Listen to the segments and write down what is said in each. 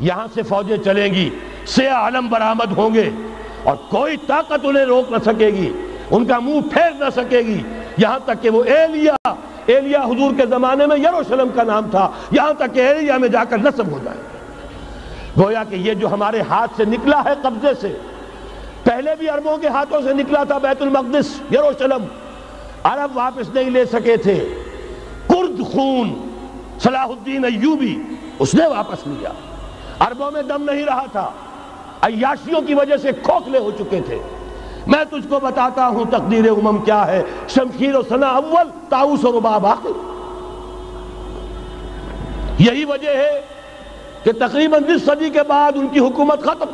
یہاں سے فوجیں چلیں گی، سیاہ علم برآمد ہوں گے، اور کوئی طاقت انہیں روک نہ سکے گی، ان کا منہ پھیر نہ سکے گی، یہاں تک کہ وہ ایلیا حضور کے زمانے میں یروشلم کا نام تھا، یہاں تک کہ ایلیا میں جا کر نصب ہو جائے. گویا کہ یہ جو ہمارے ہاتھ سے نکلا ہے قبضے سے، پہلے بھی عربوں کے ہاتھوں سے نکلا تھا بیت المقدس، یروشلم، عرب واپس نہیں لے سکے تھے. کرد خون صلاح الدین ایوبی اس نے واپس لیا. عربوں میں دم نہیں رہا تھا، عیاشیوں کی وجہ سے کھوکھلے ہو چکے تھے. میں تجھ کو بتاتا ہوں تقدیر امم کیا ہے، شمشیر و سنا اول، طاؤس و رباب آخر. یہی وجہ ہے کہ تقریباً 20 صدی کے بعد ان کی حکومت ختم.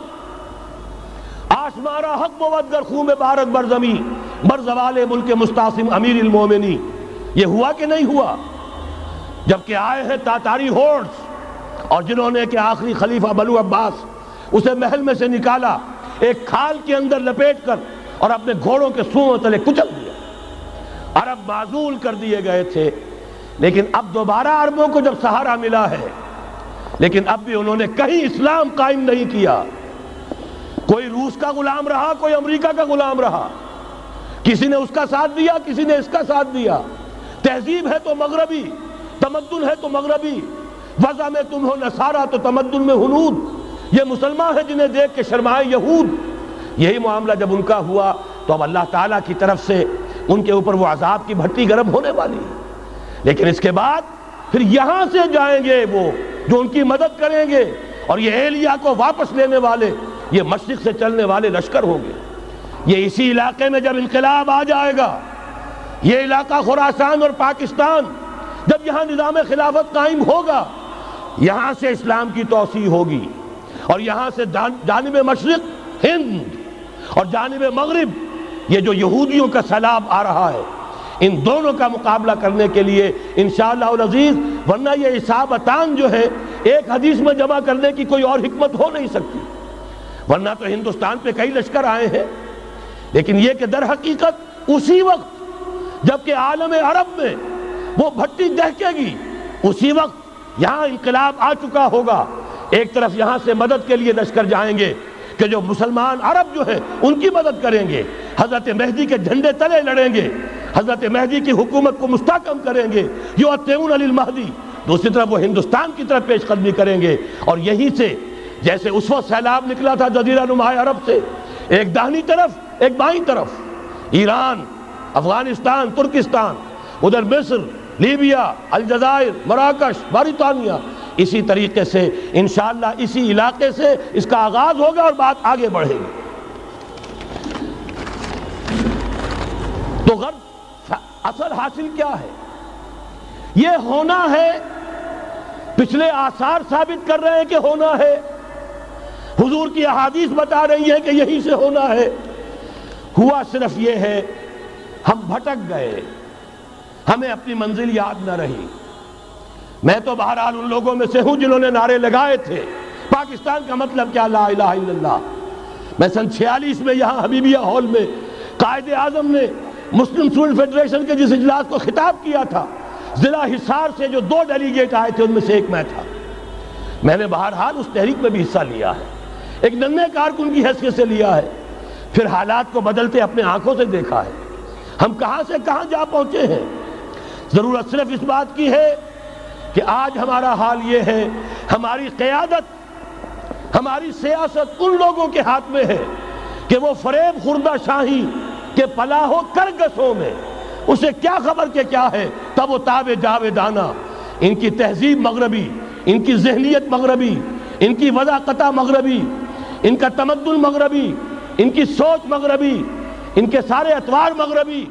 آشمارا حق بود گر خون بارک بر زمین بر زوال ملک مستعصم امیر المومنی. یہ ہوا کہ نہیں ہوا؟ جبکہ آئے ہیں تاتاری ہورڈز، اور جنہوں نے کہ آخری خلیفہ بنو عباس اسے محل میں سے نکالا، ایک کھال کے اندر لپیٹ کر اور اپنے گھوڑوں کے سوؤں تلے کچل دیا. عرب معزول کر دیے گئے تھے، لیکن اب دوبارہ عربوں کو جب سہارا ملا ہے، لیکن اب بھی انہوں نے کہیں اسلام قائم نہیں کیا. کوئی روس کا غلام رہا، کوئی امریکہ کا غلام رہا، کسی نے اس کا ساتھ دیا، کسی نے اس کا ساتھ دیا. تہذیب ہے تو مغربی، تمدن ہے تو مغربی، وضع میں تم ہو نصارہ تو تمدن میں ہنود. یہ مسلمان ہیں جنہیں دیکھ کے شرمائے یہود. یہی معاملہ جب ان کا ہوا تو اب اللہ تعالیٰ کی طرف سے ان کے اوپر وہ عذاب کی بھٹی گرم ہونے والی ہے. لیکن اس کے بعد پھر یہاں سے جائیں گے وہ جو ان کی مدد کریں گے، اور یہ ایلیا کو واپس لینے والے یہ مشرق سے چلنے والے لشکر ہوں گے. یہ اسی علاقے میں جب انقلاب آ جائے گا، یہ علاقہ خراسان اور پاکستان، جب یہاں نظام خلافت قائم ہوگا، یہاں سے اسلام کی توسیع ہوگی، اور یہاں سے جانب مشرق ہند اور جانب مغرب یہ جو یہودیوں کا سیلاب آ رہا ہے، ان دونوں کا مقابلہ کرنے کے لیے انشاءاللہ العزیز، ورنہ یہ اصابتان جو ہے ایک حدیث میں جمع کرنے کی کوئی اور حکمت ہو نہیں سکتی. ورنہ تو ہندوستان پہ کئی لشکر آئے ہیں، لیکن یہ کہ در حقیقت اسی وقت جبکہ عالم عرب میں وہ بھٹی دہکے گی، اسی وقت یہاں انقلاب آ چکا ہوگا. ایک طرف یہاں سے مدد کے لیے لشکر جائیں گے کہ جو مسلمان عرب جو ہیں ان کی مدد کریں گے، حضرت مہدی کے جھنڈے تلے لڑیں گے، حضرت مہدی کی حکومت کو مستحکم کریں گے، یؤتون علی المہدی. دوسری طرف وہ ہندوستان کی طرف پیش قدمی کریں گے، اور یہیں سے جیسے اس وقت سیلاب نکلا تھا جزیرہ نما عرب سے، ایک داہنی طرف ایک بائیں طرف، ایران، افغانستان، ترکستان، ادھر مصر، لیبیا، الجزائر، مراکش، موریتانیہ، اسی طریقے سے انشاءاللہ اسی علاقے سے اس کا آغاز ہوگا اور بات آگے بڑھے گی. تو غرض اصل حاصل کیا ہے؟ یہ ہونا ہے، پچھلے آثار ثابت کر رہے ہیں کہ ہونا ہے، حضور کی احادیث بتا رہی ہے کہ یہی سے ہونا ہے. ہوا صرف یہ ہے ہم بھٹک گئے، ہمیں اپنی منزل یاد نہ رہی. میں تو بہرحال ان لوگوں میں سے ہوں جنہوں نے نعرے لگائے تھے پاکستان کا مطلب کیا، لا الہ الا اللہ. میں سن 46 میں یہاں حبیبیہ ہال میں قائد اعظم نے مسلم اسٹوڈنٹ فیڈریشن کے جس اجلاس کو خطاب کیا تھا، ضلع حصار سے جو 2 ڈیلیگیٹ آئے تھے ان میں سے ایک میں تھا. میں نے بہرحال اس تحریک میں بھی حصہ لیا ہے، ایک ننھے کارکن کی حیثیت سے لیا ہے، پھر حالات کو بدلتے اپنے آنکھوں سے دیکھا ہے. ہم کہاں سے کہاں جا پہنچے ہیں. ضرورت صرف اس بات کی ہے کہ آج ہمارا حال یہ ہے، ہماری قیادت، ہماری سیاست ان لوگوں کے ہاتھ میں ہے کہ وہ فریب خوردہ شاہی کے پلاہ و کرگسوں میں اسے کیا خبر کہ کیا ہے، تب وہ تابع جاویدانہ. ان کی تہذیب مغربی، ان کی ذہنیت مغربی، ان کی وضاقتہ مغربی، ان کا تمدن مغربی، ان کی سوچ مغربی، ان کے سارے اطوار مغربی.